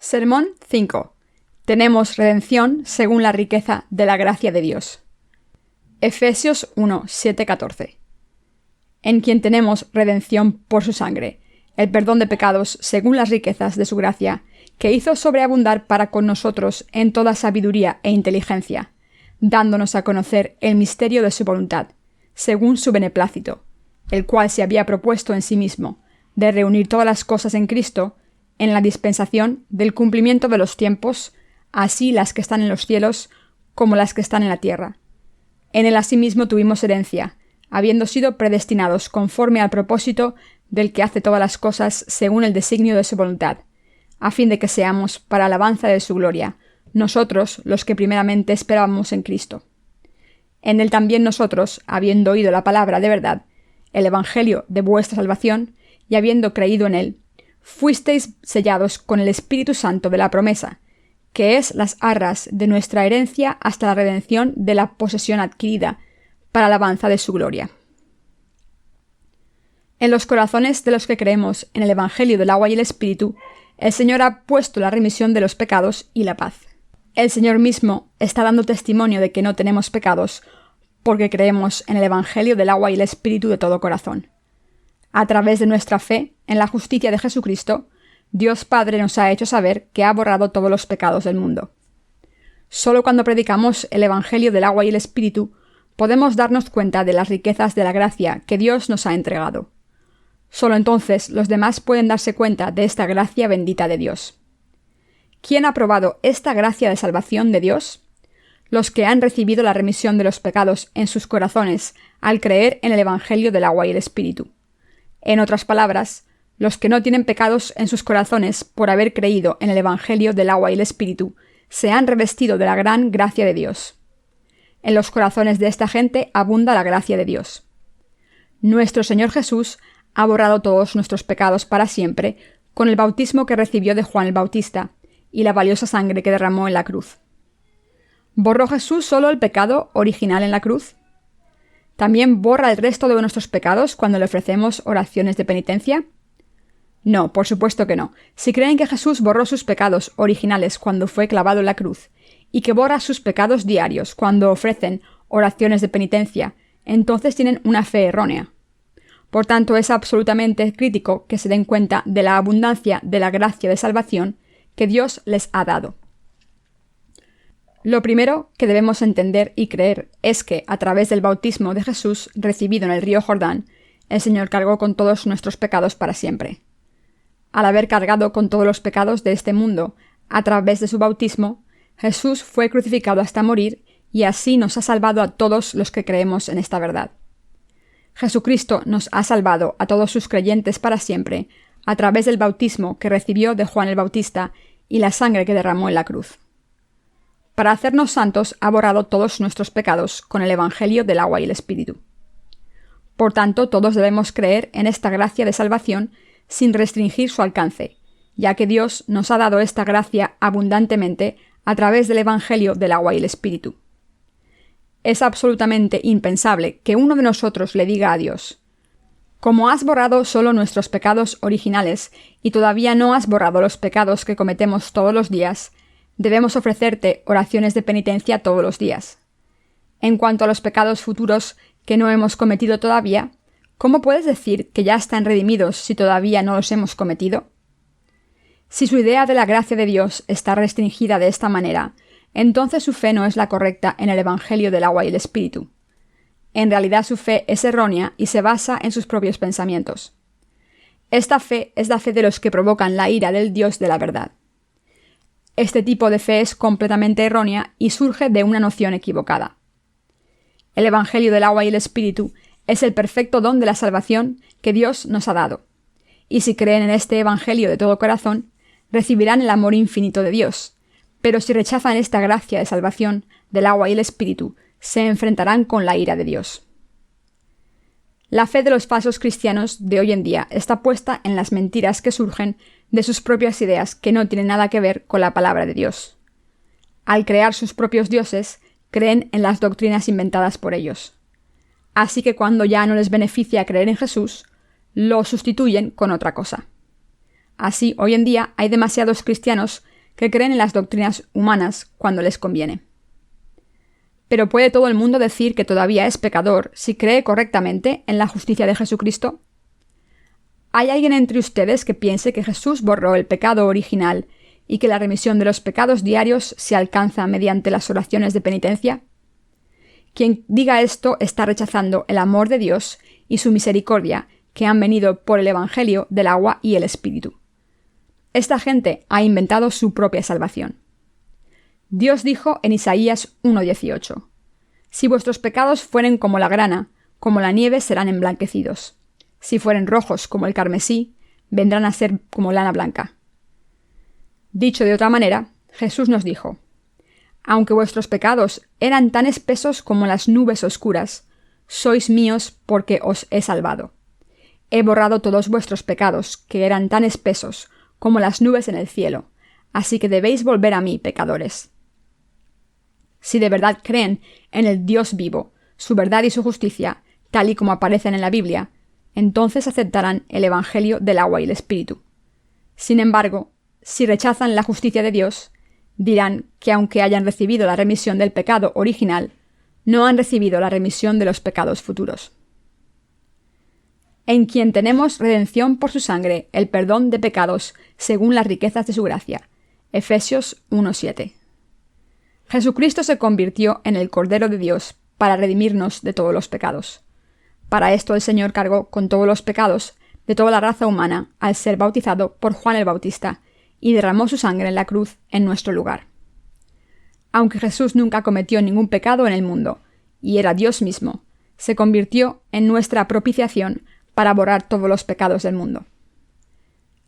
Sermón 5. Tenemos redención según la riqueza de la gracia de Dios. Efesios 1, 7-14. En quien tenemos redención por su sangre, el perdón de pecados según las riquezas de su gracia, que hizo sobreabundar para con nosotros en toda sabiduría e inteligencia, dándonos a conocer el misterio de su voluntad, según su beneplácito, el cual se había propuesto en sí mismo, de reunir todas las cosas en Cristo, en la dispensación del cumplimiento de los tiempos, así las que están en los cielos como las que están en la tierra. En él asimismo tuvimos herencia, habiendo sido predestinados conforme al propósito del que hace todas las cosas según el designio de su voluntad, a fin de que seamos para alabanza de su gloria, nosotros los que primeramente esperábamos en Cristo. En él también nosotros, habiendo oído la palabra de verdad, el evangelio de vuestra salvación, y habiendo creído en él, fuisteis sellados con el Espíritu Santo de la promesa, que es las arras de nuestra herencia hasta la redención de la posesión adquirida, para alabanza de su gloria. En los corazones de los que creemos en el Evangelio del agua y el Espíritu, el Señor ha puesto la remisión de los pecados y la paz. El Señor mismo está dando testimonio de que no tenemos pecados, porque creemos en el Evangelio del agua y el Espíritu de todo corazón. A través de nuestra fe en la justicia de Jesucristo, Dios Padre nos ha hecho saber que ha borrado todos los pecados del mundo. Solo cuando predicamos el Evangelio del agua y el Espíritu, podemos darnos cuenta de las riquezas de la gracia que Dios nos ha entregado. Solo entonces los demás pueden darse cuenta de esta gracia bendita de Dios. ¿Quién ha probado esta gracia de salvación de Dios? Los que han recibido la remisión de los pecados en sus corazones al creer en el Evangelio del agua y el Espíritu. En otras palabras, los que no tienen pecados en sus corazones por haber creído en el Evangelio del agua y el Espíritu, se han revestido de la gran gracia de Dios. En los corazones de esta gente abunda la gracia de Dios. Nuestro Señor Jesús ha borrado todos nuestros pecados para siempre con el bautismo que recibió de Juan el Bautista y la valiosa sangre que derramó en la cruz. ¿Borró Jesús solo el pecado original en la cruz? ¿También borra el resto de nuestros pecados cuando le ofrecemos oraciones de penitencia? No, por supuesto que no. Si creen que Jesús borró sus pecados originales cuando fue clavado en la cruz, y que borra sus pecados diarios cuando ofrecen oraciones de penitencia, entonces tienen una fe errónea. Por tanto, es absolutamente crítico que se den cuenta de la abundancia de la gracia de salvación que Dios les ha dado. Lo primero que debemos entender y creer es que, a través del bautismo de Jesús recibido en el río Jordán, el Señor cargó con todos nuestros pecados para siempre. Al haber cargado con todos los pecados de este mundo, a través de su bautismo, Jesús fue crucificado hasta morir y así nos ha salvado a todos los que creemos en esta verdad. Jesucristo nos ha salvado a todos sus creyentes para siempre, a través del bautismo que recibió de Juan el Bautista y la sangre que derramó en la cruz. Para hacernos santos ha borrado todos nuestros pecados con el Evangelio del agua y el Espíritu. Por tanto, todos debemos creer en esta gracia de salvación sin restringir su alcance, ya que Dios nos ha dado esta gracia abundantemente a través del Evangelio del agua y el Espíritu. Es absolutamente impensable que uno de nosotros le diga a Dios: «Como has borrado solo nuestros pecados originales y todavía no has borrado los pecados que cometemos todos los días, debemos ofrecerte oraciones de penitencia todos los días. En cuanto a los pecados futuros que no hemos cometido todavía, ¿cómo puedes decir que ya están redimidos si todavía no los hemos cometido?» Si su idea de la gracia de Dios está restringida de esta manera, entonces su fe no es la correcta en el Evangelio del agua y el Espíritu. En realidad su fe es errónea y se basa en sus propios pensamientos. Esta fe es la fe de los que provocan la ira del Dios de la verdad. Este tipo de fe es completamente errónea y surge de una noción equivocada. El Evangelio del agua y el Espíritu es el perfecto don de la salvación que Dios nos ha dado. Y si creen en este Evangelio de todo corazón, recibirán el amor infinito de Dios. Pero si rechazan esta gracia de salvación del agua y el Espíritu, se enfrentarán con la ira de Dios. La fe de los falsos cristianos de hoy en día está puesta en las mentiras que surgen de sus propias ideas que no tienen nada que ver con la palabra de Dios. Al crear sus propios dioses, creen en las doctrinas inventadas por ellos. Así que cuando ya no les beneficia creer en Jesús, lo sustituyen con otra cosa. Así, hoy en día hay demasiados cristianos que creen en las doctrinas humanas cuando les conviene. ¿Pero puede todo el mundo decir que todavía es pecador si cree correctamente en la justicia de Jesucristo? ¿Hay alguien entre ustedes que piense que Jesús borró el pecado original y que la remisión de los pecados diarios se alcanza mediante las oraciones de penitencia? Quien diga esto está rechazando el amor de Dios y su misericordia que han venido por el Evangelio del agua y el Espíritu. Esta gente ha inventado su propia salvación. Dios dijo en Isaías 1:18: Si vuestros pecados fueren como la grana, como la nieve serán emblanquecidos. Si fueren rojos como el carmesí, vendrán a ser como lana blanca. Dicho de otra manera, Jesús nos dijo: Aunque vuestros pecados eran tan espesos como las nubes oscuras, sois míos porque os he salvado. He borrado todos vuestros pecados, que eran tan espesos como las nubes en el cielo, así que debéis volver a mí, pecadores. Si de verdad creen en el Dios vivo, su verdad y su justicia, tal y como aparecen en la Biblia, entonces aceptarán el Evangelio del agua y el Espíritu. Sin embargo, si rechazan la justicia de Dios, dirán que aunque hayan recibido la remisión del pecado original, no han recibido la remisión de los pecados futuros. En quien tenemos redención por su sangre, el perdón de pecados, según las riquezas de su gracia. Efesios 1:7. Jesucristo se convirtió en el Cordero de Dios para redimirnos de todos los pecados. Para esto el Señor cargó con todos los pecados de toda la raza humana al ser bautizado por Juan el Bautista y derramó su sangre en la cruz en nuestro lugar. Aunque Jesús nunca cometió ningún pecado en el mundo, y era Dios mismo, se convirtió en nuestra propiciación para borrar todos los pecados del mundo.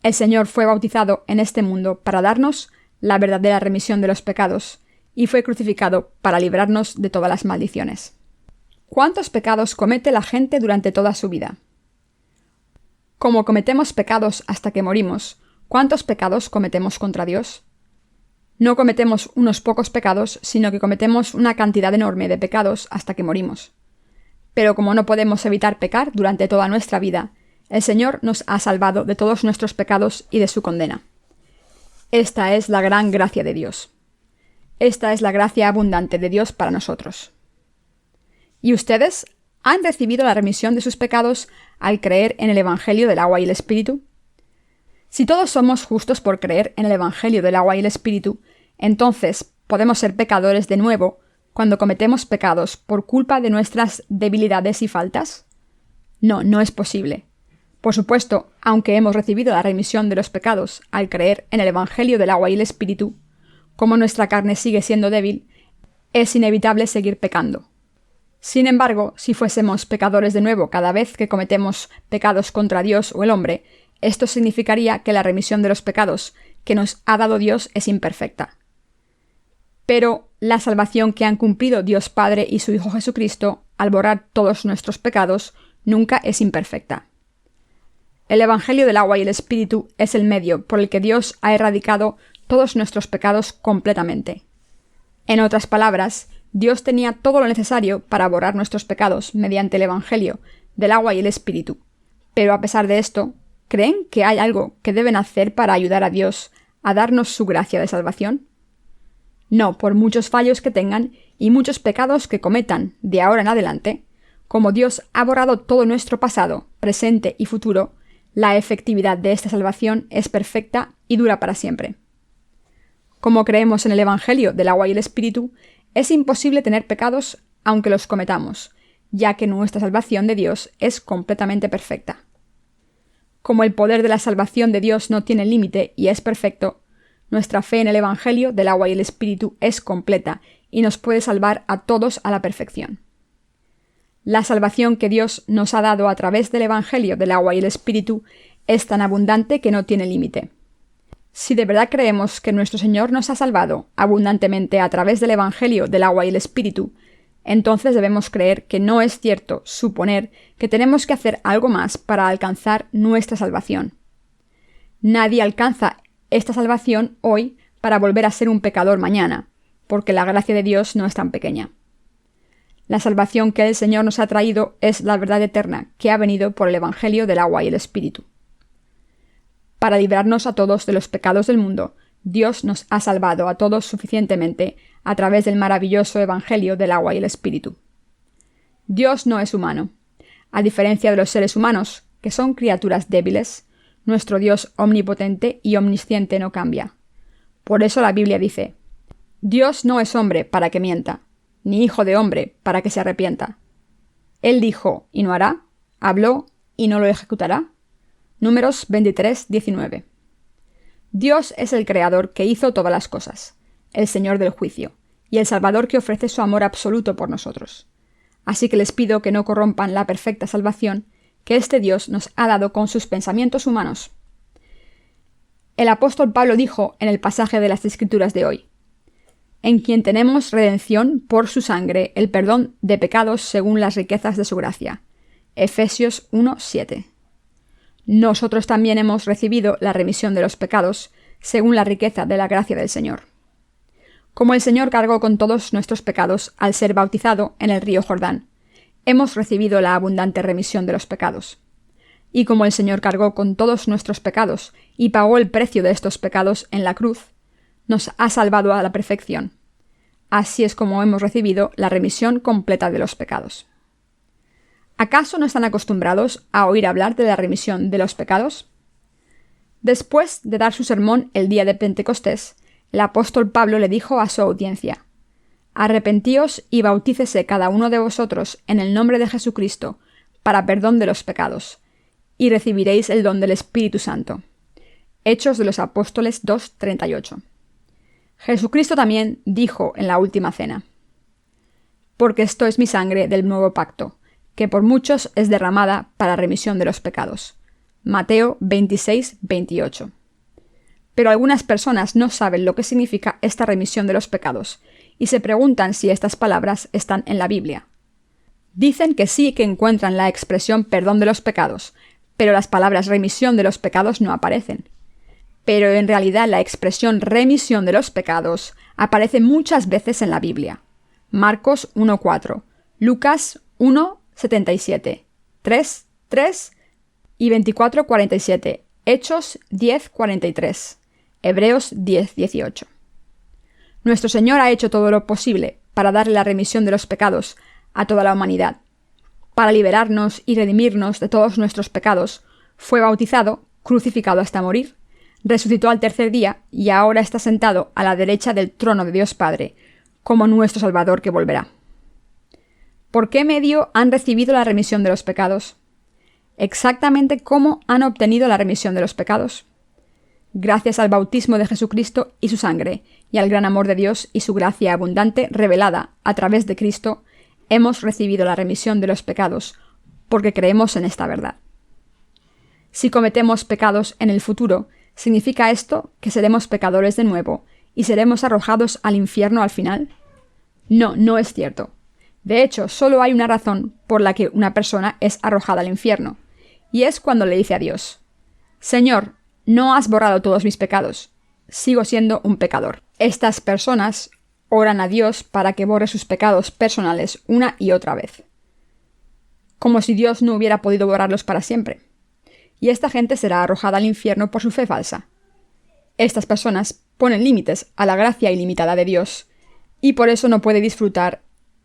El Señor fue bautizado en este mundo para darnos la verdadera remisión de los pecados, y fue crucificado para librarnos de todas las maldiciones. ¿Cuántos pecados comete la gente durante toda su vida? Como cometemos pecados hasta que morimos, ¿cuántos pecados cometemos contra Dios? No cometemos unos pocos pecados, sino que cometemos una cantidad enorme de pecados hasta que morimos. Pero como no podemos evitar pecar durante toda nuestra vida, el Señor nos ha salvado de todos nuestros pecados y de su condena. Esta es la gran gracia de Dios. Esta es la gracia abundante de Dios para nosotros. ¿Y ustedes han recibido la remisión de sus pecados al creer en el Evangelio del agua y el Espíritu? Si todos somos justos por creer en el Evangelio del agua y el Espíritu, entonces podemos ser pecadores de nuevo cuando cometemos pecados por culpa de nuestras debilidades y faltas. No, no es posible. Por supuesto, aunque hemos recibido la remisión de los pecados al creer en el Evangelio del agua y el Espíritu, como nuestra carne sigue siendo débil, es inevitable seguir pecando. Sin embargo, si fuésemos pecadores de nuevo cada vez que cometemos pecados contra Dios o el hombre, esto significaría que la remisión de los pecados que nos ha dado Dios es imperfecta. Pero la salvación que han cumplido Dios Padre y su Hijo Jesucristo, al borrar todos nuestros pecados, nunca es imperfecta. El Evangelio del agua y el Espíritu es el medio por el que Dios ha erradicado todos nuestros pecados completamente. En otras palabras, Dios tenía todo lo necesario para borrar nuestros pecados mediante el Evangelio del agua y el Espíritu. Pero a pesar de esto, ¿creen que hay algo que deben hacer para ayudar a Dios a darnos su gracia de salvación? No, por muchos fallos que tengan y muchos pecados que cometan de ahora en adelante, como Dios ha borrado todo nuestro pasado, presente y futuro, la efectividad de esta salvación es perfecta y dura para siempre. Como creemos en el Evangelio del agua y el Espíritu, es imposible tener pecados aunque los cometamos, ya que nuestra salvación de Dios es completamente perfecta. Como el poder de la salvación de Dios no tiene límite y es perfecto, nuestra fe en el Evangelio del agua y el Espíritu es completa y nos puede salvar a todos a la perfección. La salvación que Dios nos ha dado a través del Evangelio del agua y el Espíritu es tan abundante que no tiene límite. Si de verdad creemos que nuestro Señor nos ha salvado abundantemente a través del Evangelio del agua y el Espíritu, entonces debemos creer que no es cierto suponer que tenemos que hacer algo más para alcanzar nuestra salvación. Nadie alcanza esta salvación hoy para volver a ser un pecador mañana, porque la gracia de Dios no es tan pequeña. La salvación que el Señor nos ha traído es la verdad eterna que ha venido por el Evangelio del agua y el Espíritu. Para librarnos a todos de los pecados del mundo, Dios nos ha salvado a todos suficientemente a través del maravilloso Evangelio del agua y el Espíritu. Dios no es humano. A diferencia de los seres humanos, que son criaturas débiles, nuestro Dios omnipotente y omnisciente no cambia. Por eso la Biblia dice: Dios no es hombre para que mienta, ni hijo de hombre para que se arrepienta. Él dijo y no hará, habló y no lo ejecutará. Números 23, 19. Dios es el Creador que hizo todas las cosas, el Señor del juicio, y el Salvador que ofrece su amor absoluto por nosotros. Así que les pido que no corrompan la perfecta salvación que este Dios nos ha dado con sus pensamientos humanos. El apóstol Pablo dijo en el pasaje de las Escrituras de hoy: en quien tenemos redención por su sangre, el perdón de pecados según las riquezas de su gracia. Efesios 1:7. Nosotros también hemos recibido la remisión de los pecados según la riqueza de la gracia del Señor. Como el Señor cargó con todos nuestros pecados al ser bautizado en el río Jordán, hemos recibido la abundante remisión de los pecados. Y como el Señor cargó con todos nuestros pecados y pagó el precio de estos pecados en la cruz, nos ha salvado a la perfección. Así es como hemos recibido la remisión completa de los pecados. ¿Acaso no están acostumbrados a oír hablar de la remisión de los pecados? Después de dar su sermón el día de Pentecostés, el apóstol Pablo le dijo a su audiencia: Arrepentíos y bautícese cada uno de vosotros en el nombre de Jesucristo para perdón de los pecados, y recibiréis el don del Espíritu Santo. Hechos de los Apóstoles 2:38. Jesucristo también dijo en la última cena: Porque esto es mi sangre del nuevo pacto, que por muchos es derramada para remisión de los pecados. Mateo 26:28. Pero algunas personas no saben lo que significa esta remisión de los pecados, y se preguntan si estas palabras están en la Biblia. Dicen que sí que encuentran la expresión perdón de los pecados, pero las palabras remisión de los pecados no aparecen. Pero en realidad la expresión remisión de los pecados aparece muchas veces en la Biblia. Marcos 1:4, Lucas 1:77, 3:3 y 24:47, Hechos 10:43, Hebreos 10:18. Nuestro Señor ha hecho todo lo posible para darle la remisión de los pecados a toda la humanidad. Para liberarnos y redimirnos de todos nuestros pecados, fue bautizado, crucificado hasta morir, resucitó al tercer día y ahora está sentado a la derecha del trono de Dios Padre, como nuestro Salvador que volverá. ¿Por qué medio han recibido la remisión de los pecados? Exactamente cómo han obtenido la remisión de los pecados. Gracias al bautismo de Jesucristo y su sangre, y al gran amor de Dios y su gracia abundante revelada a través de Cristo, hemos recibido la remisión de los pecados, porque creemos en esta verdad. Si cometemos pecados en el futuro, ¿significa esto que seremos pecadores de nuevo y seremos arrojados al infierno al final? No, no es cierto. De hecho, solo hay una razón por la que una persona es arrojada al infierno, y es cuando le dice a Dios: Señor, no has borrado todos mis pecados, sigo siendo un pecador. Estas personas oran a Dios para que borre sus pecados personales una y otra vez, como si Dios no hubiera podido borrarlos para siempre. Y esta gente será arrojada al infierno por su fe falsa. Estas personas ponen límites a la gracia ilimitada de Dios, y por eso no puede disfrutar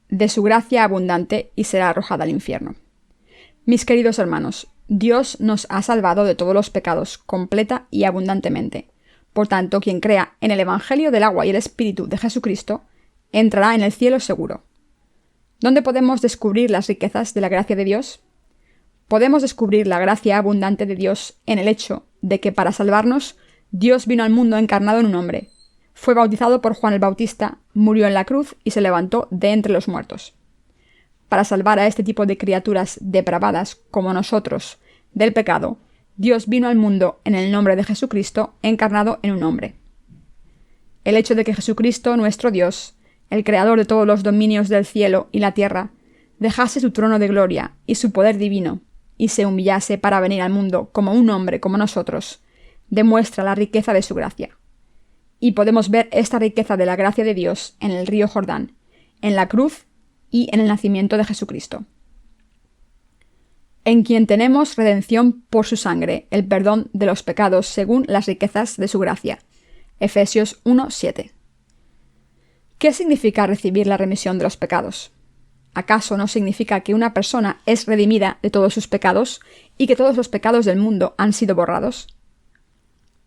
de su gracia abundante y será arrojada al infierno. Mis queridos hermanos, Dios nos ha salvado de todos los pecados completa y abundantemente. Por tanto, quien crea en el Evangelio del agua y el Espíritu de Jesucristo, entrará en el cielo seguro. ¿Dónde podemos descubrir las riquezas de la gracia de Dios? Podemos descubrir la gracia abundante de Dios en el hecho de que para salvarnos, Dios vino al mundo encarnado en un hombre. Fue bautizado por Juan el Bautista, murió en la cruz y se levantó de entre los muertos. Para salvar a este tipo de criaturas depravadas como nosotros del pecado, Dios vino al mundo en el nombre de Jesucristo encarnado en un hombre. El hecho de que Jesucristo, nuestro Dios, el creador de todos los dominios del cielo y la tierra, dejase su trono de gloria y su poder divino, y se humillase para venir al mundo como un hombre como nosotros, demuestra la riqueza de su gracia. Y podemos ver esta riqueza de la gracia de Dios en el río Jordán, en la cruz y en el nacimiento de Jesucristo. En quien tenemos redención por su sangre, el perdón de los pecados según las riquezas de su gracia. Efesios 1:7. ¿Qué significa recibir la remisión de los pecados? ¿Acaso no significa que una persona es redimida de todos sus pecados y que todos los pecados del mundo han sido borrados?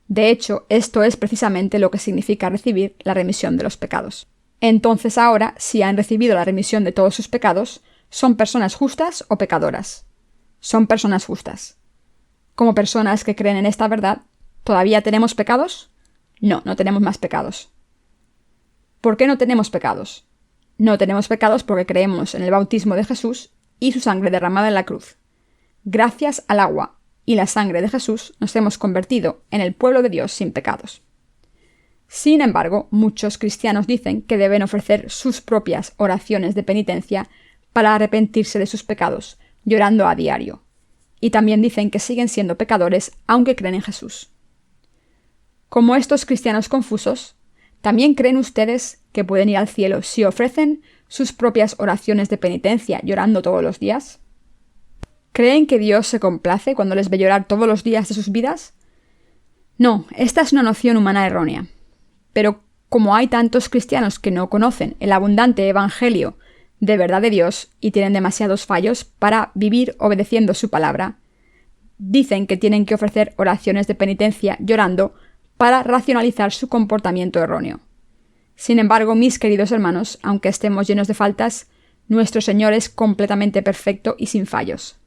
De hecho, esto es precisamente lo que significa recibir la remisión de los pecados. Entonces ahora, si han recibido la remisión de todos sus pecados, ¿son personas justas o pecadoras? Son personas justas. Como personas que creen en esta verdad, ¿todavía tenemos pecados? No, no tenemos más pecados. ¿Por qué no tenemos pecados? No tenemos pecados porque creemos en el bautismo de Jesús y su sangre derramada en la cruz. Gracias al agua y la sangre de Jesús nos hemos convertido en el pueblo de Dios sin pecados. Sin embargo, muchos cristianos dicen que deben ofrecer sus propias oraciones de penitencia para arrepentirse de sus pecados, llorando a diario. Y también dicen que siguen siendo pecadores aunque creen en Jesús. Como estos cristianos confusos, ¿también creen ustedes que pueden ir al cielo si ofrecen sus propias oraciones de penitencia llorando todos los días? ¿Creen que Dios se complace cuando les ve llorar todos los días de sus vidas? No, esta es una noción humana errónea. Pero como hay tantos cristianos que no conocen el abundante evangelio de verdad de Dios y tienen demasiados fallos para vivir obedeciendo su palabra, dicen que tienen que ofrecer oraciones de penitencia llorando para racionalizar su comportamiento erróneo. Sin embargo, mis queridos hermanos, aunque estemos llenos de faltas, nuestro Señor es completamente perfecto y sin fallos.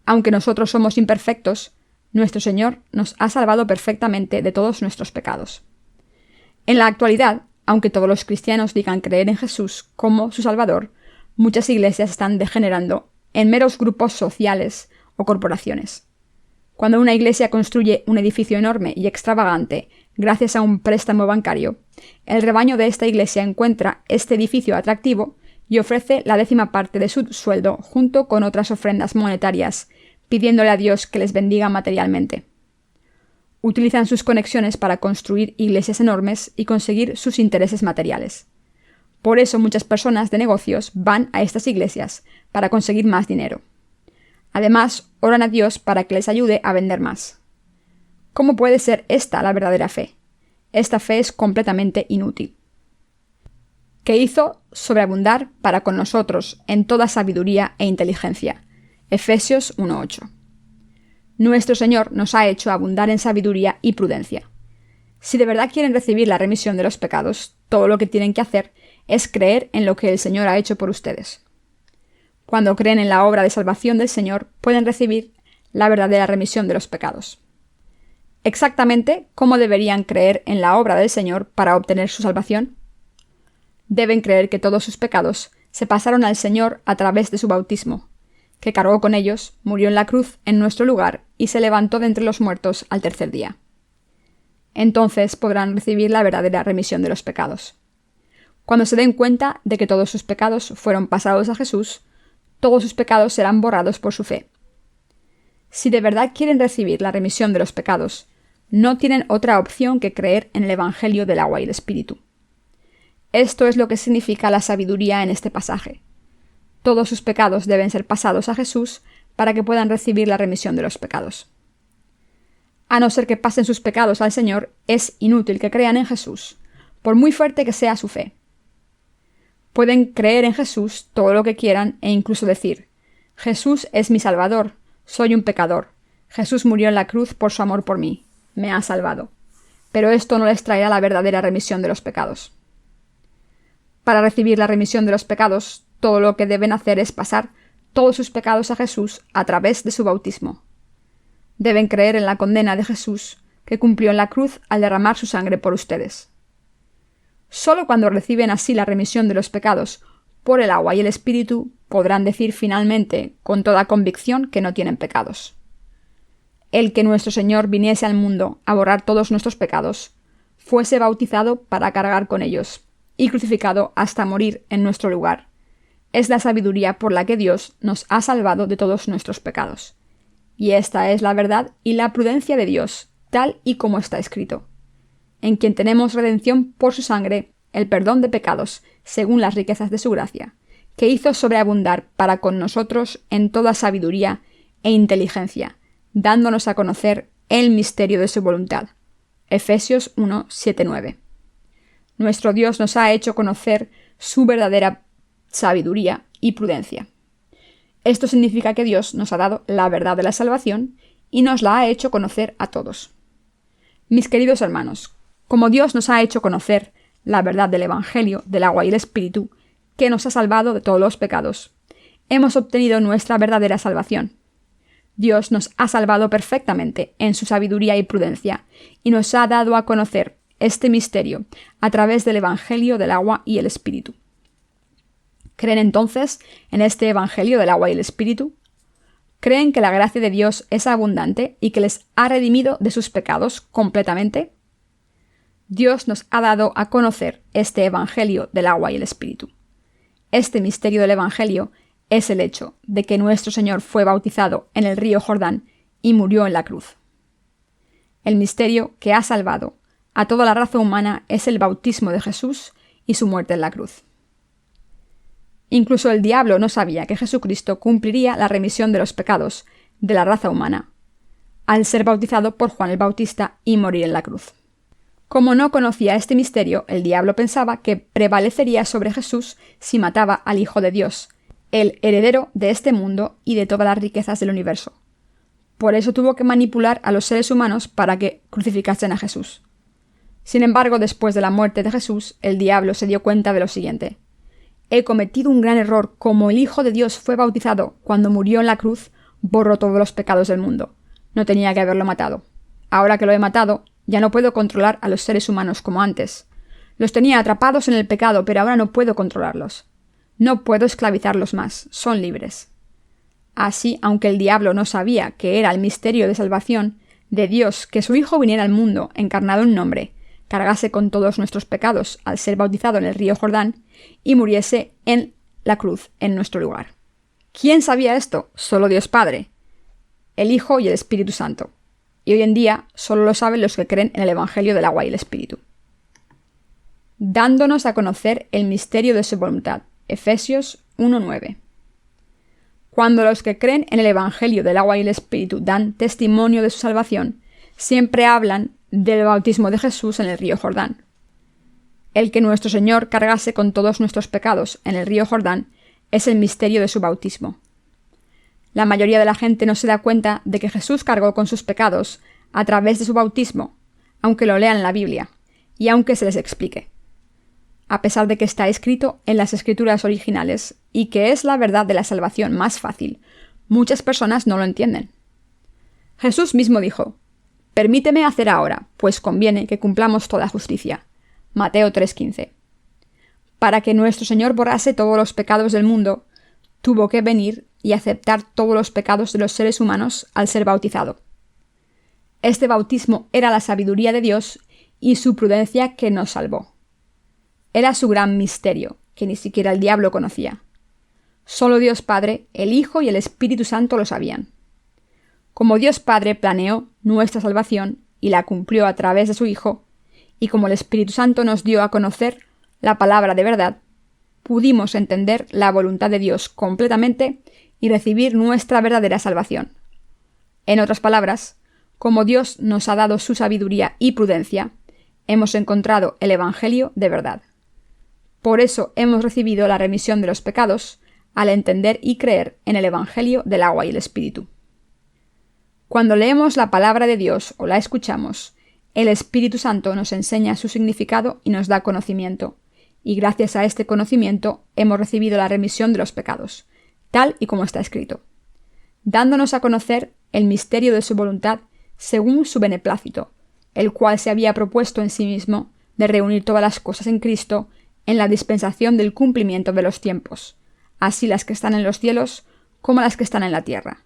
Aunque nosotros somos imperfectos, nuestro Señor nos ha salvado perfectamente de todos nuestros pecados. En la actualidad, aunque todos los cristianos digan creer en Jesús como su Salvador, muchas iglesias están degenerando en meros grupos sociales o corporaciones. Cuando una iglesia construye un edificio enorme y extravagante gracias a un préstamo bancario, el rebaño de esta iglesia encuentra este edificio atractivo y ofrece la 10ª parte de su sueldo junto con otras ofrendas monetarias, pidiéndole a Dios que les bendiga materialmente. Utilizan sus conexiones para construir iglesias enormes y conseguir sus intereses materiales. Por eso muchas personas de negocios van a estas iglesias para conseguir más dinero. Además, oran a Dios para que les ayude a vender más. ¿Cómo puede ser esta la verdadera fe? Esta fe es completamente inútil. Que hizo sobreabundar para con nosotros en toda sabiduría e inteligencia. Efesios 1:8. Nuestro Señor nos ha hecho abundar en sabiduría y prudencia. Si de verdad quieren recibir la remisión de los pecados, todo lo que tienen que hacer es creer en lo que el Señor ha hecho por ustedes. Cuando creen en la obra de salvación del Señor, pueden recibir la verdadera remisión de los pecados. Exactamente cómo deberían creer en la obra del Señor para obtener su salvación. Deben creer que todos sus pecados se pasaron al Señor a través de su bautismo, que cargó con ellos, murió en la cruz en nuestro lugar y se levantó de entre los muertos al 3er día. Entonces podrán recibir la verdadera remisión de los pecados. Cuando se den cuenta de que todos sus pecados fueron pasados a Jesús, todos sus pecados serán borrados por su fe. Si de verdad quieren recibir la remisión de los pecados, no tienen otra opción que creer en el Evangelio del agua y el Espíritu. Esto es lo que significa la sabiduría en este pasaje. Todos sus pecados deben ser pasados a Jesús para que puedan recibir la remisión de los pecados. A no ser que pasen sus pecados al Señor, es inútil que crean en Jesús, por muy fuerte que sea su fe. Pueden creer en Jesús todo lo que quieran e incluso decir: Jesús es mi Salvador, soy un pecador, Jesús murió en la cruz por su amor por mí, me ha salvado. Pero esto no les traerá la verdadera remisión de los pecados. Para recibir la remisión de los pecados, todo lo que deben hacer es pasar todos sus pecados a Jesús a través de su bautismo. Deben creer en la condena de Jesús, que cumplió en la cruz al derramar su sangre por ustedes. Solo cuando reciben así la remisión de los pecados por el agua y el Espíritu podrán decir finalmente con toda convicción que no tienen pecados. El que nuestro Señor viniese al mundo a borrar todos nuestros pecados, fuese bautizado para cargar con ellos, y crucificado hasta morir en nuestro lugar. Es la sabiduría por la que Dios nos ha salvado de todos nuestros pecados. Y esta es la verdad y la prudencia de Dios, tal y como está escrito: en quien tenemos redención por su sangre, el perdón de pecados, según las riquezas de su gracia, que hizo sobreabundar para con nosotros en toda sabiduría e inteligencia, dándonos a conocer el misterio de su voluntad, Efesios 1, 7, 9. Nuestro Dios nos ha hecho conocer su verdadera sabiduría y prudencia. Esto significa que Dios nos ha dado la verdad de la salvación y nos la ha hecho conocer a todos. Mis queridos hermanos, como Dios nos ha hecho conocer la verdad del Evangelio, del agua y el Espíritu, que nos ha salvado de todos los pecados, hemos obtenido nuestra verdadera salvación. Dios nos ha salvado perfectamente en su sabiduría y prudencia, y nos ha dado a conocer este misterio a través del Evangelio del agua y el Espíritu. ¿Creen entonces en este Evangelio del agua y el Espíritu? ¿Creen que la gracia de Dios es abundante y que les ha redimido de sus pecados completamente? Dios nos ha dado a conocer este Evangelio del agua y el Espíritu. Este misterio del Evangelio es el hecho de que nuestro Señor fue bautizado en el río Jordán y murió en la cruz. El misterio que ha salvado a toda la raza humana es el bautismo de Jesús y su muerte en la cruz. Incluso el diablo no sabía que Jesucristo cumpliría la remisión de los pecados de la raza humana, al ser bautizado por Juan el Bautista y morir en la cruz. Como no conocía este misterio, el diablo pensaba que prevalecería sobre Jesús si mataba al Hijo de Dios, el heredero de este mundo y de todas las riquezas del universo. Por eso tuvo que manipular a los seres humanos para que crucificasen a Jesús. Sin embargo, después de la muerte de Jesús, el diablo se dio cuenta de lo siguiente: he cometido un gran error. Como el Hijo de Dios fue bautizado cuando murió en la cruz, borró todos los pecados del mundo. No tenía que haberlo matado. Ahora que lo he matado, ya no puedo controlar a los seres humanos como antes. Los tenía atrapados en el pecado, pero ahora no puedo controlarlos. No puedo esclavizarlos más. Son libres. Así, aunque el diablo no sabía que era el misterio de salvación de Dios que su Hijo viniera al mundo encarnado en un hombre, cargase con todos nuestros pecados al ser bautizado en el río Jordán y muriese en la cruz en nuestro lugar. ¿Quién sabía esto? Solo Dios Padre, el Hijo y el Espíritu Santo. Y hoy en día solo lo saben los que creen en el Evangelio del agua y el Espíritu. Dándonos a conocer el misterio de su voluntad. Efesios 1:9. Cuando los que creen en el Evangelio del agua y el Espíritu dan testimonio de su salvación, siempre hablan del bautismo de Jesús en el río Jordán. El que nuestro Señor cargase con todos nuestros pecados en el río Jordán es el misterio de su bautismo. La mayoría de la gente no se da cuenta de que Jesús cargó con sus pecados a través de su bautismo, aunque lo lean en la Biblia, y aunque se les explique. A pesar de que está escrito en las escrituras originales y que es la verdad de la salvación más fácil, muchas personas no lo entienden. Jesús mismo dijo: «Permíteme hacer ahora, pues conviene que cumplamos toda justicia». Mateo 3:15. Para que nuestro Señor borrase todos los pecados del mundo, tuvo que venir y aceptar todos los pecados de los seres humanos al ser bautizado. Este bautismo era la sabiduría de Dios y su prudencia que nos salvó. Era su gran misterio, que ni siquiera el diablo conocía. Solo Dios Padre, el Hijo y el Espíritu Santo lo sabían. Como Dios Padre planeó nuestra salvación y la cumplió a través de su Hijo, y como el Espíritu Santo nos dio a conocer la palabra de verdad, pudimos entender la voluntad de Dios completamente y recibir nuestra verdadera salvación. En otras palabras, como Dios nos ha dado su sabiduría y prudencia, hemos encontrado el Evangelio de verdad. Por eso hemos recibido la remisión de los pecados al entender y creer en el Evangelio del agua y el Espíritu. Cuando leemos la palabra de Dios o la escuchamos, el Espíritu Santo nos enseña su significado y nos da conocimiento, y gracias a este conocimiento hemos recibido la remisión de los pecados, tal y como está escrito, dándonos a conocer el misterio de su voluntad según su beneplácito, el cual se había propuesto en sí mismo de reunir todas las cosas en Cristo en la dispensación del cumplimiento de los tiempos, así las que están en los cielos como las que están en la tierra.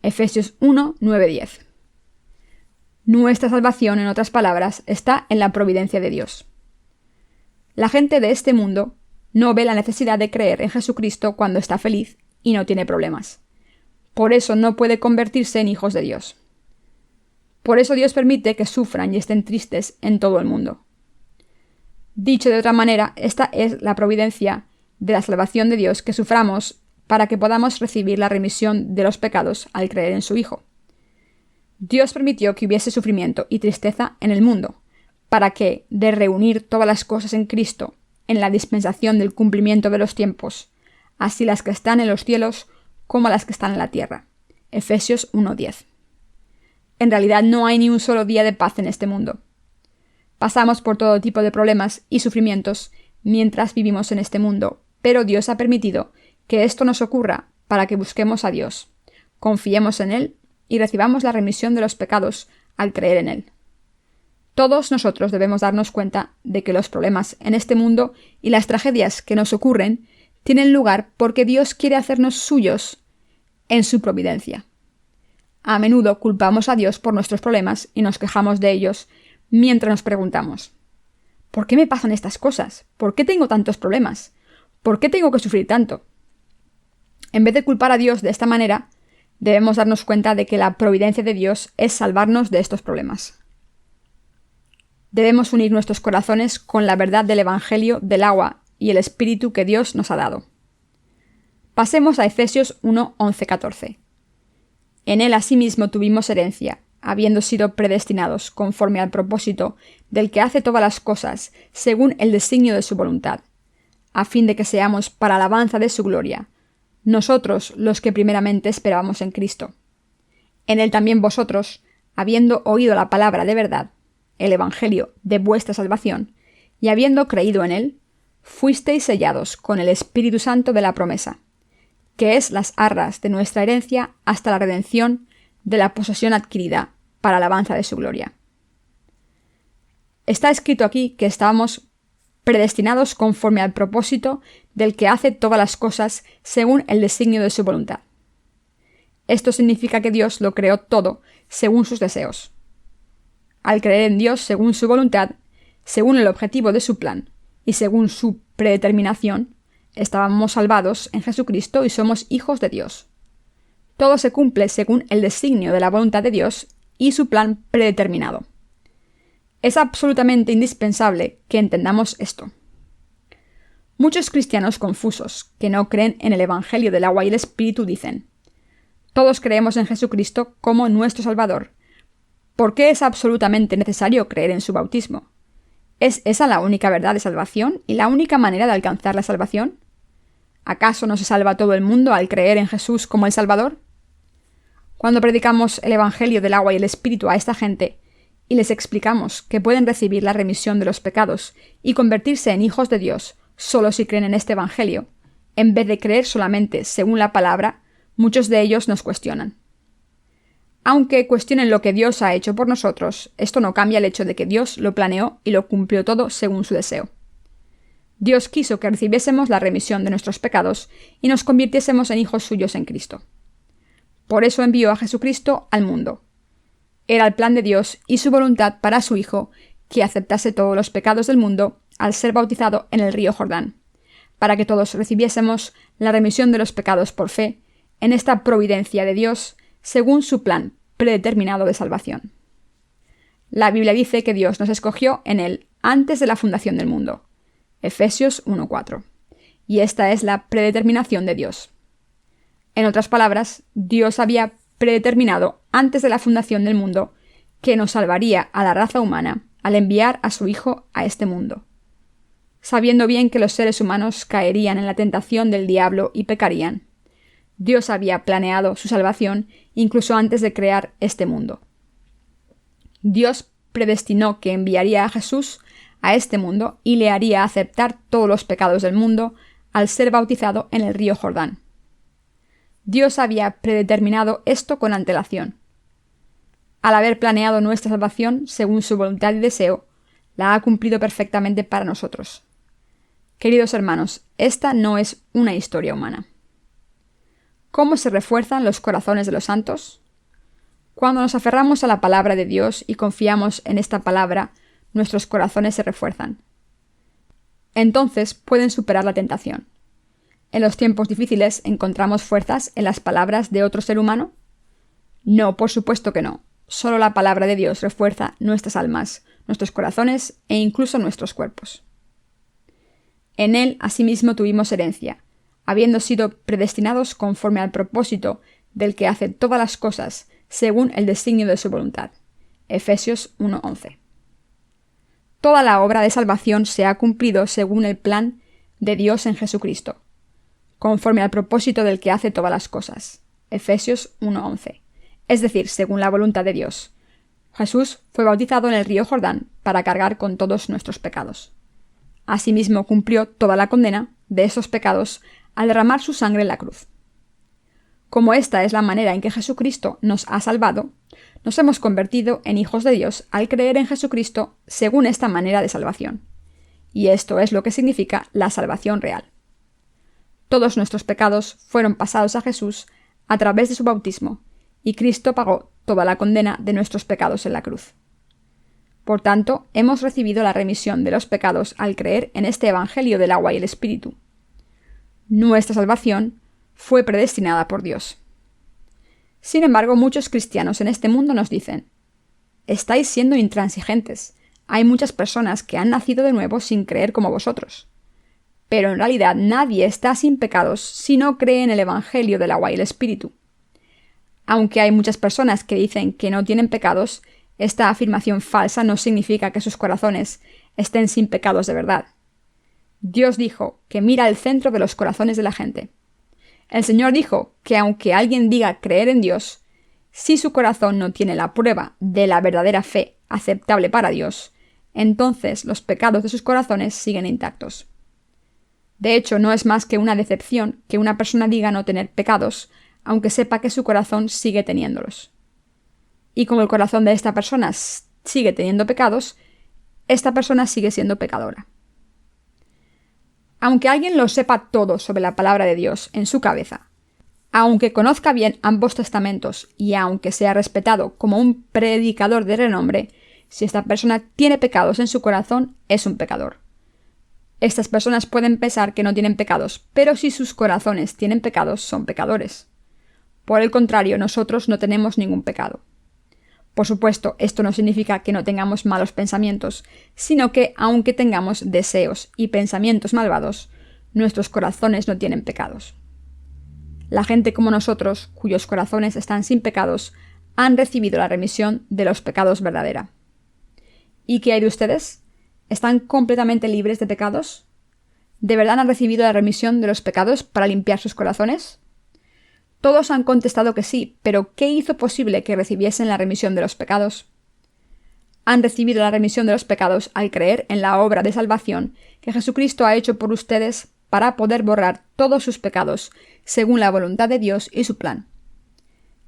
Efesios 1, 9-10. Nuestra salvación, en otras palabras, está en la providencia de Dios. La gente de este mundo no ve la necesidad de creer en Jesucristo cuando está feliz y no tiene problemas. Por eso no puede convertirse en hijos de Dios. Por eso Dios permite que sufran y estén tristes en todo el mundo. Dicho de otra manera, esta es la providencia de la salvación de Dios, que suframos para que podamos recibir la remisión de los pecados al creer en su Hijo. Dios permitió que hubiese sufrimiento y tristeza en el mundo, para que, de reunir todas las cosas en Cristo, en la dispensación del cumplimiento de los tiempos, así las que están en los cielos como las que están en la tierra. Efesios 1:10. En realidad no hay ni un solo día de paz en este mundo. Pasamos por todo tipo de problemas y sufrimientos mientras vivimos en este mundo, pero Dios ha permitido que esto nos ocurra para que busquemos a Dios, confiemos en Él y recibamos la remisión de los pecados al creer en Él. Todos nosotros debemos darnos cuenta de que los problemas en este mundo y las tragedias que nos ocurren tienen lugar porque Dios quiere hacernos suyos en su providencia. A menudo culpamos a Dios por nuestros problemas y nos quejamos de ellos mientras nos preguntamos: ¿por qué me pasan estas cosas? ¿Por qué tengo tantos problemas? ¿Por qué tengo que sufrir tanto? En vez de culpar a Dios de esta manera, debemos darnos cuenta de que la providencia de Dios es salvarnos de estos problemas. Debemos unir nuestros corazones con la verdad del Evangelio del agua y el Espíritu que Dios nos ha dado. Pasemos a Efesios 1:11-14. En él asimismo tuvimos herencia, habiendo sido predestinados conforme al propósito del que hace todas las cosas, según el designio de su voluntad, a fin de que seamos para alabanza de su gloria, nosotros los que primeramente esperábamos en Cristo. En él también vosotros, habiendo oído la palabra de verdad, el Evangelio de vuestra salvación, y habiendo creído en él, fuisteis sellados con el Espíritu Santo de la promesa, que es las arras de nuestra herencia hasta la redención de la posesión adquirida para alabanza de su gloria. Está escrito aquí que estábamos predestinados conforme al propósito del que hace todas las cosas según el designio de su voluntad. Esto significa que Dios lo creó todo según sus deseos. Al creer en Dios según su voluntad, según el objetivo de su plan y según su predeterminación, estábamos salvados en Jesucristo y somos hijos de Dios. Todo se cumple según el designio de la voluntad de Dios y su plan predeterminado. Es absolutamente indispensable que entendamos esto. Muchos cristianos confusos, que no creen en el Evangelio del agua y el Espíritu, dicen: todos creemos en Jesucristo como nuestro Salvador. ¿Por qué es absolutamente necesario creer en su bautismo? ¿Es esa la única verdad de salvación y la única manera de alcanzar la salvación? ¿Acaso no se salva todo el mundo al creer en Jesús como el Salvador? Cuando predicamos el Evangelio del agua y el Espíritu a esta gente y les explicamos que pueden recibir la remisión de los pecados y convertirse en hijos de Dios solo si creen en este Evangelio, en vez de creer solamente según la palabra, muchos de ellos nos cuestionan. Aunque cuestionen lo que Dios ha hecho por nosotros, esto no cambia el hecho de que Dios lo planeó y lo cumplió todo según su deseo. Dios quiso que recibiésemos la remisión de nuestros pecados y nos convirtiésemos en hijos suyos en Cristo. Por eso envió a Jesucristo al mundo. Era el plan de Dios y su voluntad para su Hijo que aceptase todos los pecados del mundo al ser bautizado en el río Jordán, para que todos recibiésemos la remisión de los pecados por fe en esta providencia de Dios según su plan predeterminado de salvación. La Biblia dice que Dios nos escogió en él antes de la fundación del mundo. Efesios 1:4. Y esta es la predeterminación de Dios. En otras palabras, Dios había predeterminado antes de la fundación del mundo que nos salvaría a la raza humana al enviar a su Hijo a este mundo. Sabiendo bien que los seres humanos caerían en la tentación del diablo y pecarían, Dios había planeado su salvación incluso antes de crear este mundo. Dios predestinó que enviaría a Jesús a este mundo y le haría aceptar todos los pecados del mundo al ser bautizado en el río Jordán. Dios había predeterminado esto con antelación. Al haber planeado nuestra salvación según su voluntad y deseo, la ha cumplido perfectamente para nosotros. Queridos hermanos, esta no es una historia humana. ¿Cómo se refuerzan los corazones de los santos? Cuando nos aferramos a la palabra de Dios y confiamos en esta palabra, nuestros corazones se refuerzan. Entonces pueden superar la tentación. ¿En los tiempos difíciles encontramos fuerzas en las palabras de otro ser humano? No, por supuesto que no. Solo la palabra de Dios refuerza nuestras almas, nuestros corazones e incluso nuestros cuerpos. En él asimismo tuvimos herencia, habiendo sido predestinados conforme al propósito del que hace todas las cosas, según el designio de su voluntad. Efesios 1:11. Toda la obra de salvación se ha cumplido según el plan de Dios en Jesucristo, conforme al propósito del que hace todas las cosas. Efesios 1:11. Es decir, según la voluntad de Dios. Jesús fue bautizado en el río Jordán para cargar con todos nuestros pecados. Asimismo cumplió toda la condena de esos pecados al derramar su sangre en la cruz. Como esta es la manera en que Jesucristo nos ha salvado, nos hemos convertido en hijos de Dios al creer en Jesucristo según esta manera de salvación. Y esto es lo que significa la salvación real. Todos nuestros pecados fueron pasados a Jesús a través de su bautismo, y Cristo pagó toda la condena de nuestros pecados en la cruz. Por tanto, hemos recibido la remisión de los pecados al creer en este Evangelio del agua y el Espíritu. Nuestra salvación fue predestinada por Dios. Sin embargo, muchos cristianos en este mundo nos dicen: estáis siendo intransigentes. Hay muchas personas que han nacido de nuevo sin creer como vosotros. Pero en realidad nadie está sin pecados si no cree en el Evangelio del agua y el Espíritu. Aunque hay muchas personas que dicen que no tienen pecados, esta afirmación falsa no significa que sus corazones estén sin pecados de verdad. Dios dijo que mira el centro de los corazones de la gente. El Señor dijo que aunque alguien diga creer en Dios, si su corazón no tiene la prueba de la verdadera fe aceptable para Dios, entonces los pecados de sus corazones siguen intactos. De hecho, no es más que una decepción que una persona diga no tener pecados, aunque sepa que su corazón sigue teniéndolos. Y como el corazón de esta persona sigue teniendo pecados, esta persona sigue siendo pecadora. Aunque alguien lo sepa todo sobre la palabra de Dios en su cabeza, aunque conozca bien ambos testamentos y aunque sea respetado como un predicador de renombre, si esta persona tiene pecados en su corazón, es un pecador. Estas personas pueden pensar que no tienen pecados, pero si sus corazones tienen pecados, son pecadores. Por el contrario, nosotros no tenemos ningún pecado. Por supuesto, esto no significa que no tengamos malos pensamientos, sino que, aunque tengamos deseos y pensamientos malvados, nuestros corazones no tienen pecados. La gente como nosotros, cuyos corazones están sin pecados, han recibido la remisión de los pecados verdadera. ¿Y qué hay de ustedes? ¿Están completamente libres de pecados? ¿De verdad han recibido la remisión de los pecados para limpiar sus corazones? Todos han contestado que sí, pero ¿qué hizo posible que recibiesen la remisión de los pecados? Han recibido la remisión de los pecados al creer en la obra de salvación que Jesucristo ha hecho por ustedes para poder borrar todos sus pecados, según la voluntad de Dios y su plan.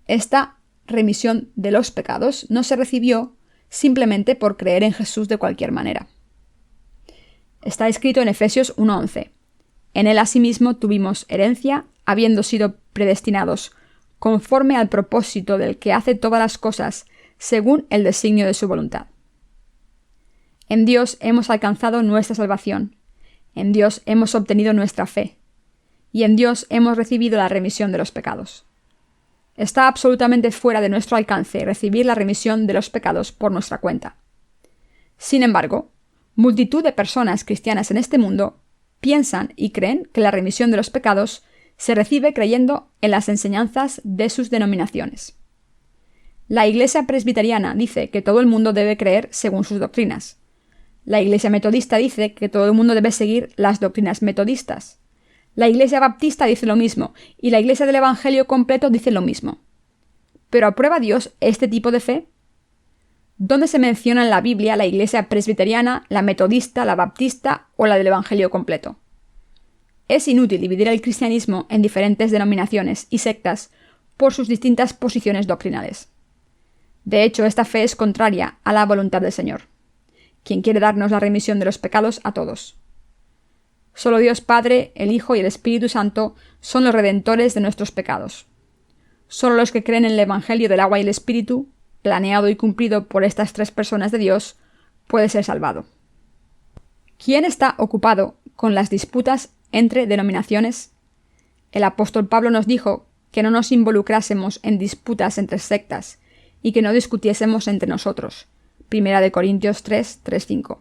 Esta remisión de los pecados no se recibió simplemente por creer en Jesús de cualquier manera. Está escrito en Efesios 1:11. En él asimismo tuvimos herencia, habiendo sido predestinados, conforme al propósito del que hace todas las cosas, según el designio de su voluntad. En Dios hemos alcanzado nuestra salvación, en Dios hemos obtenido nuestra fe, y en Dios hemos recibido la remisión de los pecados. Está absolutamente fuera de nuestro alcance recibir la remisión de los pecados por nuestra cuenta. Sin embargo, multitud de personas cristianas en este mundo piensan y creen que la remisión de los pecados se recibe creyendo en las enseñanzas de sus denominaciones. La Iglesia presbiteriana dice que todo el mundo debe creer según sus doctrinas. La Iglesia metodista dice que todo el mundo debe seguir las doctrinas metodistas. La Iglesia baptista dice lo mismo, y la Iglesia del Evangelio completo dice lo mismo. ¿Pero aprueba Dios este tipo de fe? ¿Dónde se menciona en la Biblia la Iglesia presbiteriana, la metodista, la baptista o la del Evangelio completo? Es inútil dividir el cristianismo en diferentes denominaciones y sectas por sus distintas posiciones doctrinales. De hecho, esta fe es contraria a la voluntad del Señor, quien quiere darnos la remisión de los pecados a todos. Solo Dios Padre, el Hijo y el Espíritu Santo son los redentores de nuestros pecados. Solo los que creen en el Evangelio del agua y el Espíritu, planeado y cumplido por estas tres personas de Dios, puede ser salvado. ¿Quién está ocupado con las disputas entre denominaciones? El apóstol Pablo nos dijo que no nos involucrásemos en disputas entre sectas y que no discutiésemos entre nosotros. 1 Corintios 3:5.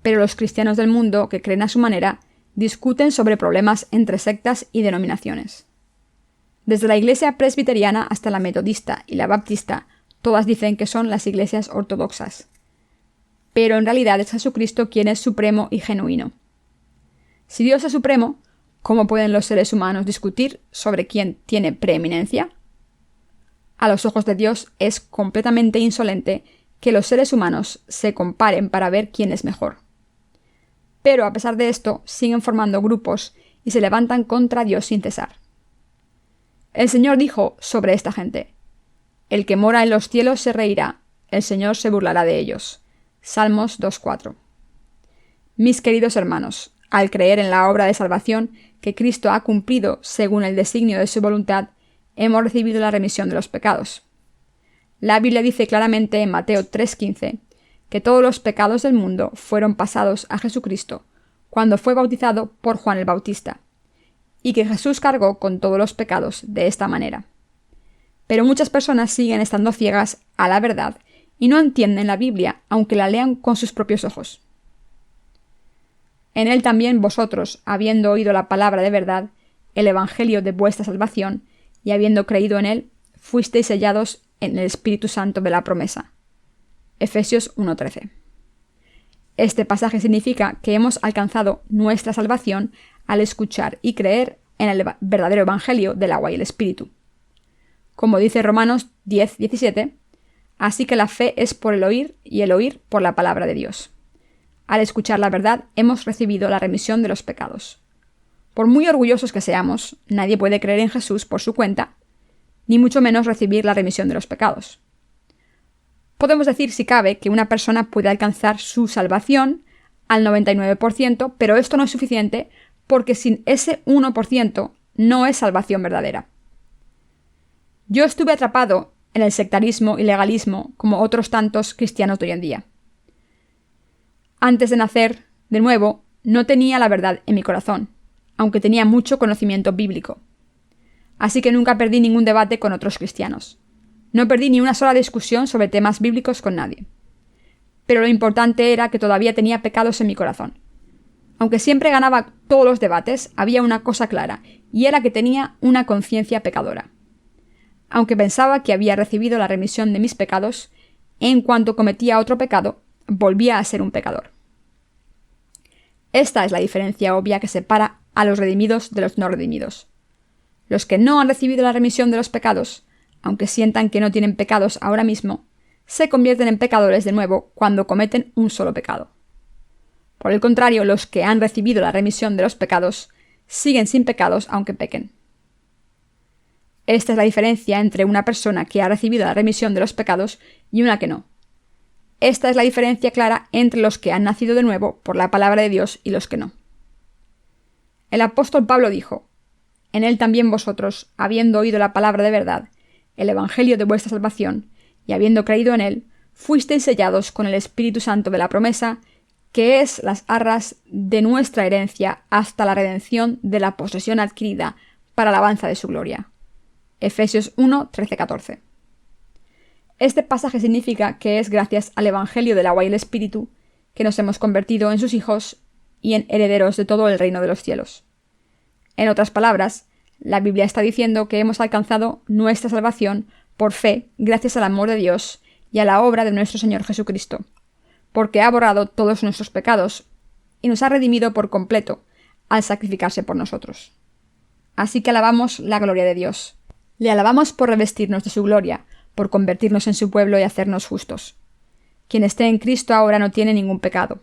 Pero los cristianos del mundo, que creen a su manera, discuten sobre problemas entre sectas y denominaciones. Desde la iglesia presbiteriana hasta la metodista y la baptista, todas dicen que son las iglesias ortodoxas. Pero en realidad es Jesucristo quien es supremo y genuino. Si Dios es supremo, ¿cómo pueden los seres humanos discutir sobre quién tiene preeminencia? A los ojos de Dios es completamente insolente que los seres humanos se comparen para ver quién es mejor. Pero a pesar de esto, siguen formando grupos y se levantan contra Dios sin cesar. El Señor dijo sobre esta gente: el que mora en los cielos se reirá, el Señor se burlará de ellos. Salmos 2:4. Mis queridos hermanos, al creer en la obra de salvación que Cristo ha cumplido según el designio de su voluntad, hemos recibido la remisión de los pecados. La Biblia dice claramente en Mateo 3:15 que todos los pecados del mundo fueron pasados a Jesucristo cuando fue bautizado por Juan el Bautista, y que Jesús cargó con todos los pecados de esta manera. Pero muchas personas siguen estando ciegas a la verdad y no entienden la Biblia, aunque la lean con sus propios ojos. En él también vosotros, habiendo oído la palabra de verdad, el evangelio de vuestra salvación, y habiendo creído en él, fuisteis sellados en el Espíritu Santo de la promesa. Efesios 1:13. Este pasaje significa que hemos alcanzado nuestra salvación al escuchar y creer en el verdadero evangelio del agua y el Espíritu. Como dice Romanos 10:17, así que la fe es por el oír y el oír por la palabra de Dios. Al escuchar la verdad hemos recibido la remisión de los pecados. Por muy orgullosos que seamos, nadie puede creer en Jesús por su cuenta, ni mucho menos recibir la remisión de los pecados. Podemos decir, si cabe, que una persona puede alcanzar su salvación al 99%, pero esto no es suficiente porque sin ese 1% no es salvación verdadera. Yo estuve atrapado en el sectarismo y legalismo como otros tantos cristianos de hoy en día. Antes de nacer, de nuevo, no tenía la verdad en mi corazón, aunque tenía mucho conocimiento bíblico. Así que nunca perdí ningún debate con otros cristianos. No perdí ni una sola discusión sobre temas bíblicos con nadie. Pero lo importante era que todavía tenía pecados en mi corazón. Aunque siempre ganaba todos los debates, había una cosa clara, y era que tenía una conciencia pecadora. Aunque pensaba que había recibido la remisión de mis pecados, en cuanto cometía otro pecado, volvía a ser un pecador. Esta es la diferencia obvia que separa a los redimidos de los no redimidos. Los que no han recibido la remisión de los pecados, aunque sientan que no tienen pecados ahora mismo, se convierten en pecadores de nuevo cuando cometen un solo pecado. Por el contrario, los que han recibido la remisión de los pecados siguen sin pecados aunque pequen. Esta es la diferencia entre una persona que ha recibido la remisión de los pecados y una que no. Esta es la diferencia clara entre los que han nacido de nuevo por la palabra de Dios y los que no. El apóstol Pablo dijo: en él también vosotros, habiendo oído la palabra de verdad, el evangelio de vuestra salvación, y habiendo creído en él, fuisteis sellados con el Espíritu Santo de la promesa, que es las arras de nuestra herencia hasta la redención de la posesión adquirida para la alabanza de su gloria. Efesios 1, 13-14. Este pasaje significa que es gracias al evangelio del agua y el Espíritu que nos hemos convertido en sus hijos y en herederos de todo el reino de los cielos. En otras palabras, la Biblia está diciendo que hemos alcanzado nuestra salvación por fe gracias al amor de Dios y a la obra de nuestro Señor Jesucristo, porque ha borrado todos nuestros pecados y nos ha redimido por completo al sacrificarse por nosotros. Así que alabamos la gloria de Dios. Le alabamos por revestirnos de su gloria, por convertirnos en su pueblo y hacernos justos. Quien esté en Cristo ahora no tiene ningún pecado.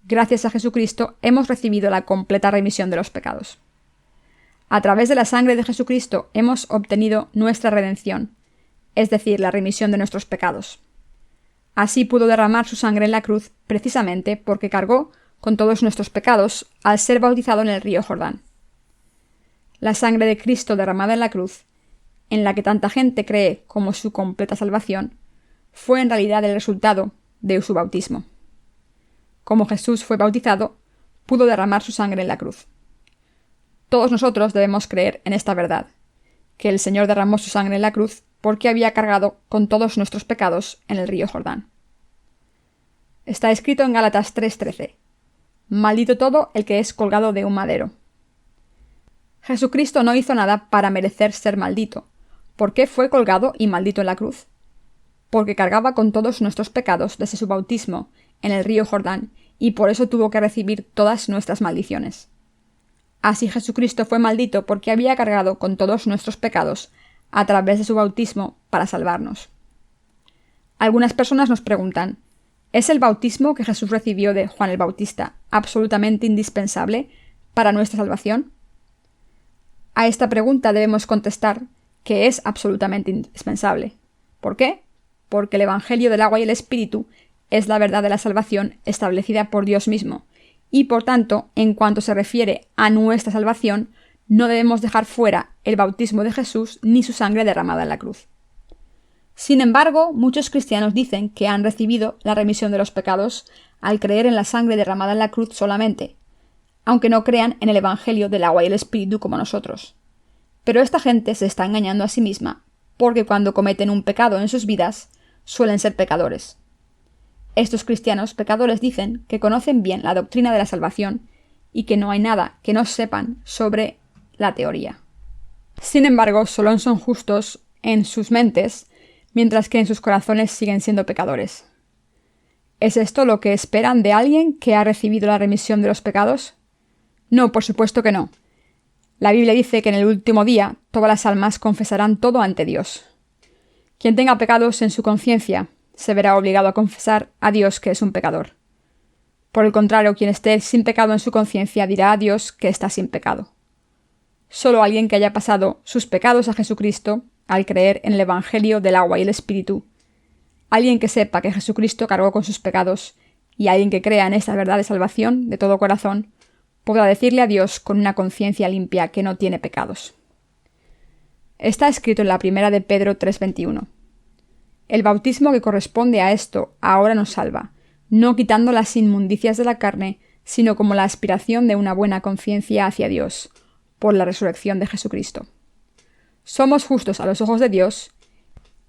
Gracias a Jesucristo hemos recibido la completa remisión de los pecados. A través de la sangre de Jesucristo hemos obtenido nuestra redención, es decir, la remisión de nuestros pecados. Así pudo derramar su sangre en la cruz precisamente porque cargó con todos nuestros pecados al ser bautizado en el río Jordán. La sangre de Cristo derramada en la cruz, en la que tanta gente cree como su completa salvación, fue en realidad el resultado de su bautismo. Como Jesús fue bautizado, pudo derramar su sangre en la cruz. Todos nosotros debemos creer en esta verdad, que el Señor derramó su sangre en la cruz porque había cargado con todos nuestros pecados en el río Jordán. Está escrito en Gálatas 3:13: maldito todo el que es colgado de un madero. Jesucristo no hizo nada para merecer ser maldito. ¿Por qué fue colgado y maldito en la cruz? Porque cargaba con todos nuestros pecados desde su bautismo en el río Jordán, y por eso tuvo que recibir todas nuestras maldiciones. Así Jesucristo fue maldito porque había cargado con todos nuestros pecados a través de su bautismo para salvarnos. Algunas personas nos preguntan, ¿es el bautismo que Jesús recibió de Juan el Bautista absolutamente indispensable para nuestra salvación? A esta pregunta debemos contestar que es absolutamente indispensable. ¿Por qué? Porque el Evangelio del agua y el Espíritu es la verdad de la salvación establecida por Dios mismo, y por tanto, en cuanto se refiere a nuestra salvación, no debemos dejar fuera el bautismo de Jesús ni su sangre derramada en la cruz. Sin embargo, muchos cristianos dicen que han recibido la remisión de los pecados al creer en la sangre derramada en la cruz solamente, aunque no crean en el Evangelio del agua y el Espíritu como nosotros. Pero esta gente se está engañando a sí misma, porque cuando cometen un pecado en sus vidas, suelen ser pecadores. Estos cristianos pecadores dicen que conocen bien la doctrina de la salvación y que no hay nada que no sepan sobre la teoría. Sin embargo, solo son justos en sus mentes, mientras que en sus corazones siguen siendo pecadores. ¿Es esto lo que esperan de alguien que ha recibido la remisión de los pecados? No, por supuesto que no. La Biblia dice que en el último día todas las almas confesarán todo ante Dios. Quien tenga pecados en su conciencia se verá obligado a confesar a Dios que es un pecador. Por el contrario, quien esté sin pecado en su conciencia dirá a Dios que está sin pecado. Solo alguien que haya pasado sus pecados a Jesucristo, al creer en el Evangelio del agua y el Espíritu, alguien que sepa que Jesucristo cargó con sus pecados, y alguien que crea en esta verdad de salvación de todo corazón, podrá decirle a Dios con una conciencia limpia que no tiene pecados. Está escrito en la primera de Pedro 3:21. El bautismo que corresponde a esto ahora nos salva, no quitando las inmundicias de la carne, sino como la aspiración de una buena conciencia hacia Dios, por la resurrección de Jesucristo. Somos justos a los ojos de Dios,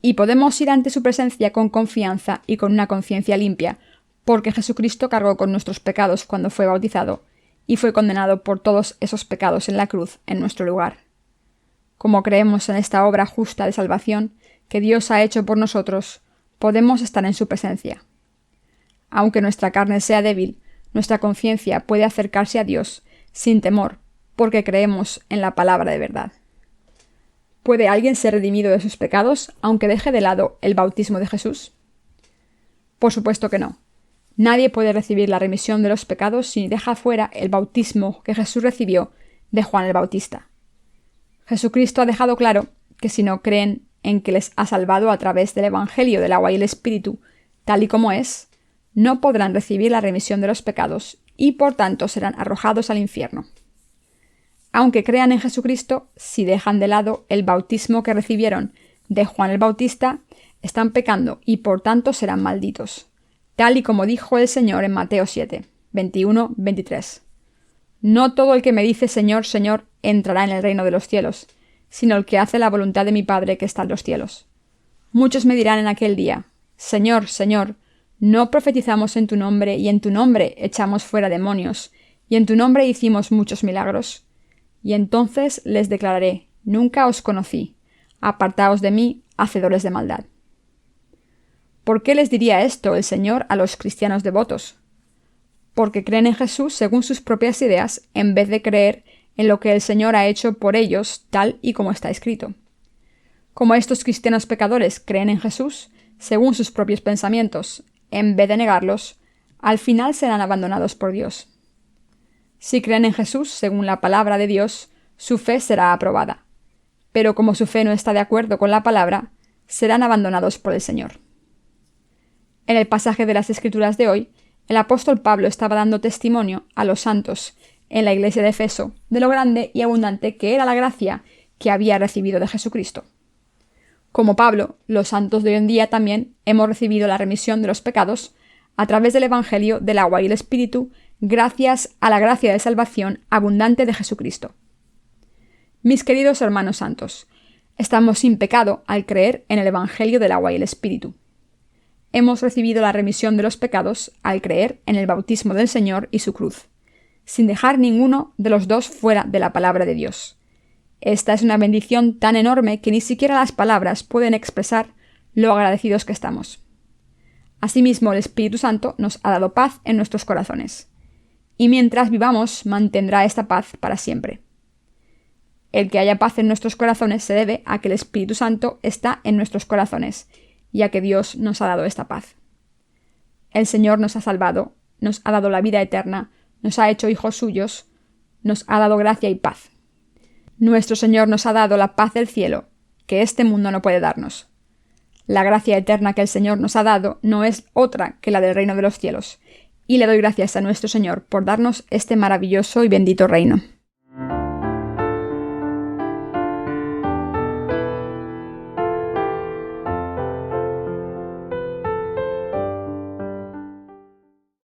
y podemos ir ante su presencia con confianza y con una conciencia limpia, porque Jesucristo cargó con nuestros pecados cuando fue bautizado, y fue condenado por todos esos pecados en la cruz en nuestro lugar. Como creemos en esta obra justa de salvación que Dios ha hecho por nosotros, podemos estar en su presencia. Aunque nuestra carne sea débil, nuestra conciencia puede acercarse a Dios sin temor, porque creemos en la palabra de verdad. ¿Puede alguien ser redimido de sus pecados, aunque deje de lado el bautismo de Jesús? Por supuesto que no. Nadie puede recibir la remisión de los pecados si deja fuera el bautismo que Jesús recibió de Juan el Bautista. Jesucristo ha dejado claro que si no creen en que les ha salvado a través del Evangelio del agua y el Espíritu, tal y como es, no podrán recibir la remisión de los pecados y por tanto serán arrojados al infierno. Aunque crean en Jesucristo, si dejan de lado el bautismo que recibieron de Juan el Bautista, están pecando y por tanto serán malditos, tal y como dijo el Señor en Mateo 7, 21-23. No todo el que me dice Señor, Señor, entrará en el reino de los cielos, sino el que hace la voluntad de mi Padre que está en los cielos. Muchos me dirán en aquel día, Señor, Señor, ¿no profetizamos en tu nombre y en tu nombre echamos fuera demonios y en tu nombre hicimos muchos milagros? Y entonces les declararé, nunca os conocí, apartaos de mí, hacedores de maldad. ¿Por qué les diría esto el Señor a los cristianos devotos? Porque creen en Jesús según sus propias ideas en vez de creer en lo que el Señor ha hecho por ellos tal y como está escrito. Como estos cristianos pecadores creen en Jesús según sus propios pensamientos, en vez de negarlos, al final serán abandonados por Dios. Si creen en Jesús según la palabra de Dios, su fe será aprobada. Pero como su fe no está de acuerdo con la palabra, serán abandonados por el Señor. En el pasaje de las Escrituras de hoy, el apóstol Pablo estaba dando testimonio a los santos en la iglesia de Efeso de lo grande y abundante que era la gracia que había recibido de Jesucristo. Como Pablo, los santos de hoy en día también hemos recibido la remisión de los pecados a través del Evangelio del agua y el Espíritu, gracias a la gracia de salvación abundante de Jesucristo. Mis queridos hermanos santos, estamos sin pecado al creer en el Evangelio del agua y el Espíritu. Hemos recibido la remisión de los pecados al creer en el bautismo del Señor y su cruz, sin dejar ninguno de los dos fuera de la palabra de Dios, Esta es una bendición tan enorme que ni siquiera las palabras pueden expresar lo agradecidos que estamos. Asimismo, el Espíritu Santo nos ha dado paz en nuestros corazones, y mientras vivamos mantendrá esta paz para siempre. El que haya paz en nuestros corazones se debe a que el Espíritu Santo está en nuestros corazones, y a que Dios nos ha dado esta paz. El Señor nos ha salvado, nos ha dado la vida eterna, nos ha hecho hijos suyos, nos ha dado gracia y paz. Nuestro Señor nos ha dado la paz del cielo, que este mundo no puede darnos. La gracia eterna que el Señor nos ha dado no es otra que la del reino de los cielos, y le doy gracias a nuestro Señor por darnos este maravilloso y bendito reino.